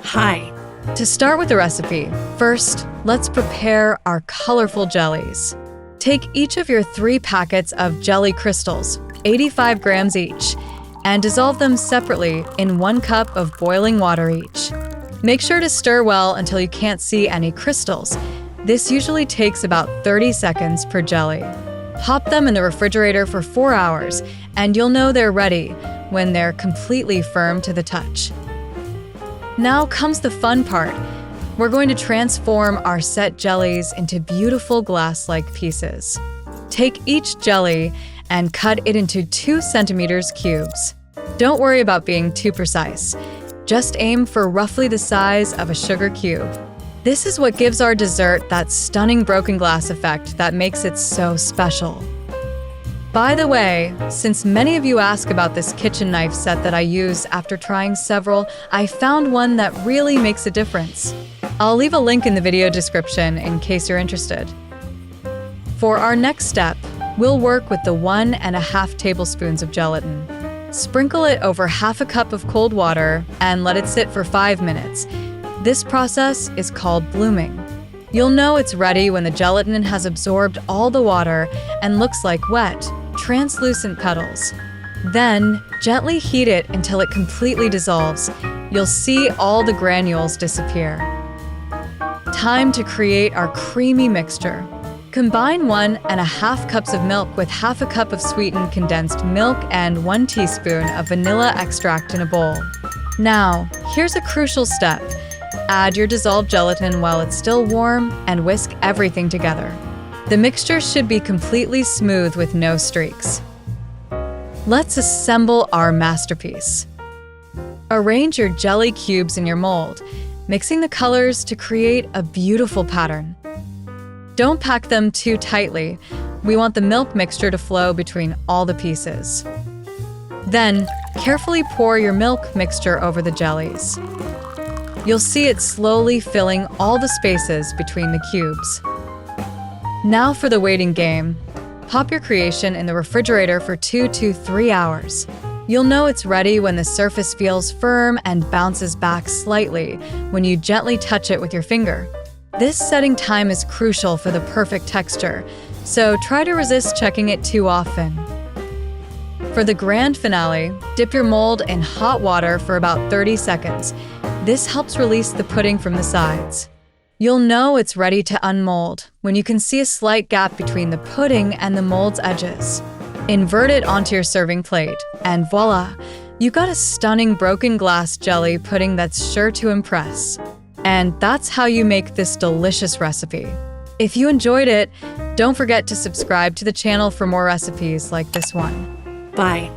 Hi. To start with the recipe, first, let's prepare our colorful jellies. Take each of your 3 packets of jelly crystals, 85 grams each, and dissolve them separately in 1 cup of boiling water each. Make sure to stir well until you can't see any crystals. This usually takes about 30 seconds per jelly. Pop them in the refrigerator for 4 hours, and you'll know they're ready when they're completely firm to the touch. Now comes the fun part. We're going to transform our set jellies into beautiful glass-like pieces. Take each jelly and cut it into 2 centimeters cubes. Don't worry about being too precise. Just aim for roughly the size of a sugar cube. This is what gives our dessert that stunning broken glass effect that makes it so special. By the way, since many of you ask about this kitchen knife set that I use after trying several, I found one that really makes a difference. I'll leave a link in the video description in case you're interested. For our next step, we'll work with the 1.5 tablespoons of gelatin. Sprinkle it over half a cup of cold water and let it sit for 5 minutes. This process is called blooming. You'll know it's ready when the gelatin has absorbed all the water and looks like wet, translucent petals. Then, gently heat it until it completely dissolves. You'll see all the granules disappear. Time to create our creamy mixture. Combine 1.5 cups of milk with half a cup of sweetened condensed milk and 1 teaspoon of vanilla extract in a bowl. Now, here's a crucial step. Add your dissolved gelatin while it's still warm and whisk everything together. The mixture should be completely smooth with no streaks. Let's assemble our masterpiece. Arrange your jelly cubes in your mold, mixing the colors to create a beautiful pattern. Don't pack them too tightly. We want the milk mixture to flow between all the pieces. Then, carefully pour your milk mixture over the jellies. You'll see it slowly filling all the spaces between the cubes. Now for the waiting game. Pop your creation in the refrigerator for 2 to 3 hours. You'll know it's ready when the surface feels firm and bounces back slightly when you gently touch it with your finger. This setting time is crucial for the perfect texture, so try to resist checking it too often. For the grand finale, dip your mold in hot water for about 30 seconds. This helps release the pudding from the sides. You'll know it's ready to unmold when you can see a slight gap between the pudding and the mold's edges. Invert it onto your serving plate, and voila! You got a stunning broken glass jelly pudding that's sure to impress. And that's how you make this delicious recipe. If you enjoyed it, don't forget to subscribe to the channel for more recipes like this one. Bye.